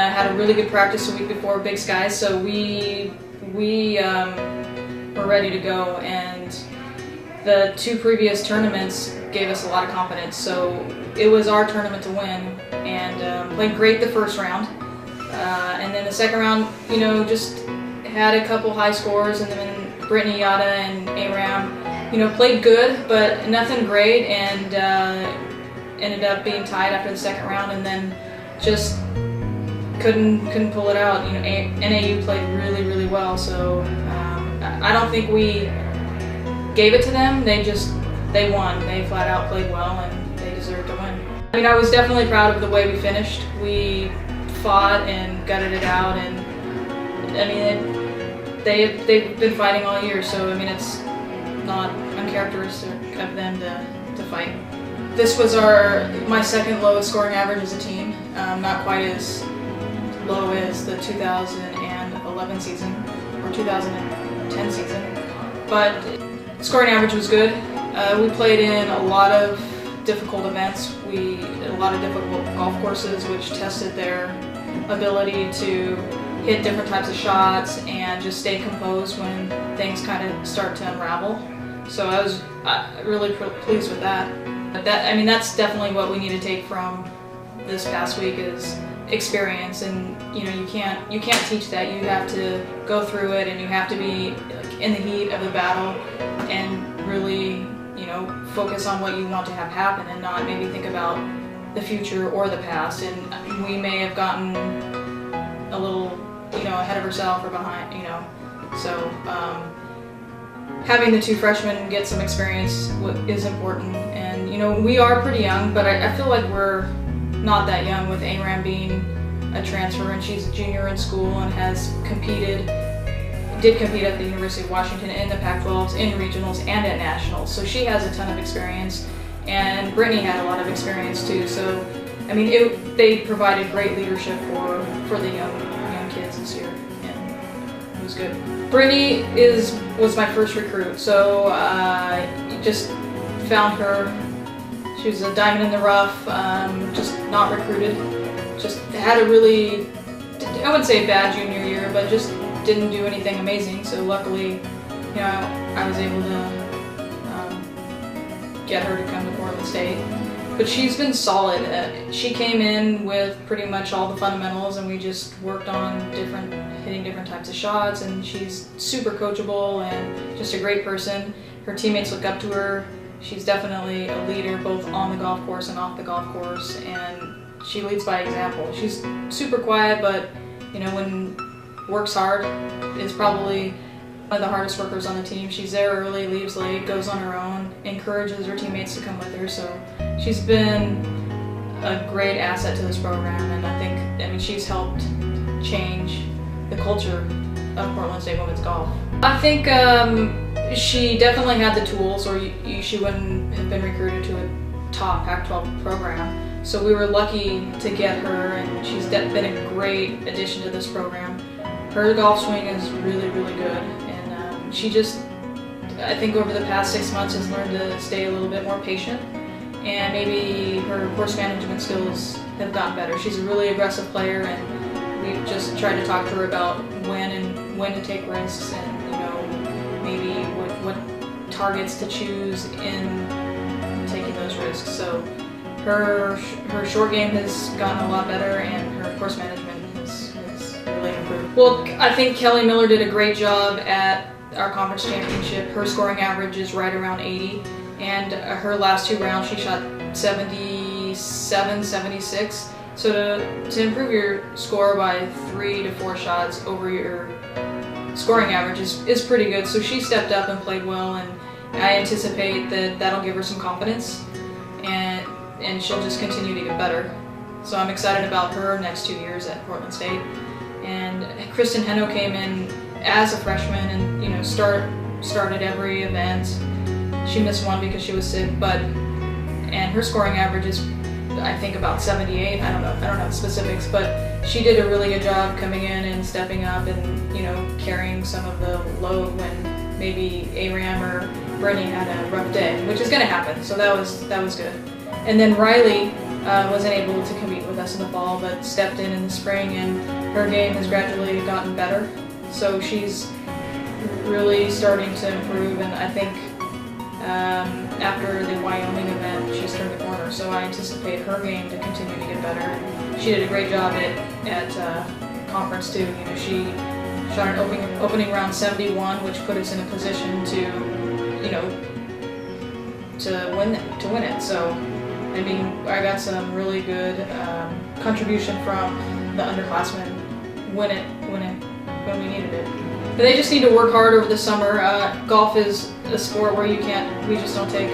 I had a really good practice a week before Big Sky, so we were ready to go, and the 2 previous tournaments gave us a lot of confidence, so it was our tournament to win, and played great the first round, and then the second round, you know, just had a couple high scores, and then Brittany Yada and Aram, you know, played good, but nothing great, and ended up being tied after the second round, and then just couldn't pull it out. You know, NAU played really well, so I don't think we gave it to them. They won. They flat out played well, and they deserved to win. I mean, I was definitely proud of the way we finished. We fought and gutted it out, and I mean, they've been fighting all year, so I mean, it's not uncharacteristic of them to fight. This was my second lowest scoring average as a team, not quite as low as the 2011 season or 2010 season, but scoring average was good. We played in a lot of difficult events. A lot of difficult golf courses, which tested their ability to hit different types of shots and just stay composed when things kind of start to unravel. So I was really pleased with that. I mean, that's definitely what we need to take from this past week is experience, and you know, you can't teach that. You have to go through it, and you have to be like, in the heat of the battle and really, you know, focus on what you want to have happen and not maybe think about the future or the past. And we may have gotten a little, you know, ahead of ourselves or behind, you know. So having the 2 freshmen get some experience is important. And you know, we are pretty young, but I feel like we're not that young, with Aram being a transfer, and she's a junior in school and did compete at the University of Washington in the Pac-12s, in regionals, and at nationals. So she has a ton of experience, and Brittany had a lot of experience too. So I mean, they provided great leadership for the young kids this year, and it was good. Brittany was my first recruit, so just found her. She was a diamond in the rough, just not recruited. Just had a really, I wouldn't say bad junior year, but just didn't do anything amazing. So luckily, you know, I was able to get her to come to Portland State. But she's been solid. She came in with pretty much all the fundamentals, and we just worked on hitting different types of shots, and she's super coachable and just a great person. Her teammates look up to her. She's definitely a leader both on the golf course and off the golf course, and she leads by example. She's super quiet, but you know, when works hard, is probably one of the hardest workers on the team. She's there early, leaves late, goes on her own, encourages her teammates to come with her. So she's been a great asset to this program, and I mean, she's helped change the culture of Portland State women's golf. I think she definitely had the tools, or she wouldn't have been recruited to a top Pac-12 program. So we were lucky to get her, and she's been a great addition to this program. Her golf swing is really good, and she just, I think over the past 6 months, has learned to stay a little bit more patient, and maybe her course management skills have gotten better. She's a really aggressive player, and we've just tried to talk to her about when to take risks, and you know, maybe what targets to choose in taking those risks. So her short game has gotten a lot better, and her course management has really improved. Well, I think Kelly Miller did a great job at our conference championship. Her scoring average is right around 80, and her last 2 rounds she shot 77, 76. So to improve your score by 3 to 4 shots over your scoring average is pretty good. So she stepped up and played well, and I anticipate that'll give her some confidence, and she'll just continue to get better. So I'm excited about her next 2 years at Portland State. And Kristen Heno came in as a freshman, and you know, started every event. She missed one because she was sick, and her scoring average is, I think, about 78. I don't know the specifics, but she did a really good job coming in and stepping up and, you know, carrying some of the load when maybe Aram or Brittany had a rough day, which is going to happen. So that was good. And then Riley wasn't able to compete with us in the fall, but stepped in the spring, and her game has gradually gotten better. So she's really starting to improve, and I think after the Wyoming event, she's turned the corner. So I anticipate her game to continue to get better. She did a great job at conference too. You know, she shot an opening round 71, which put us in a position to, you know, to win it. So, I mean, I got some really good contribution from the underclassmen when we needed it. But they just need to work hard over the summer. Golf is a sport where we just don't take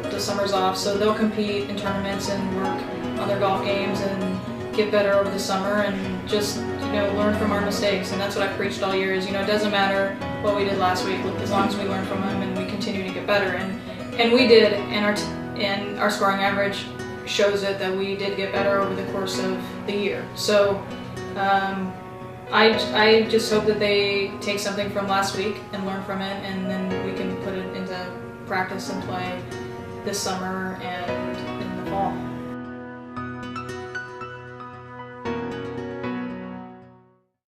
the summers off. So they'll compete in tournaments and work on their golf games and get better over the summer and just, you know, learn from our mistakes. And that's what I've preached all year is, you know, it doesn't matter what we did last week as long as we learn from them and we continue to get better. And we did, and our scoring average shows it that we did get better over the course of the year. So I just hope that they take something from last week and learn from it, and then we can put it into practice and play this summer and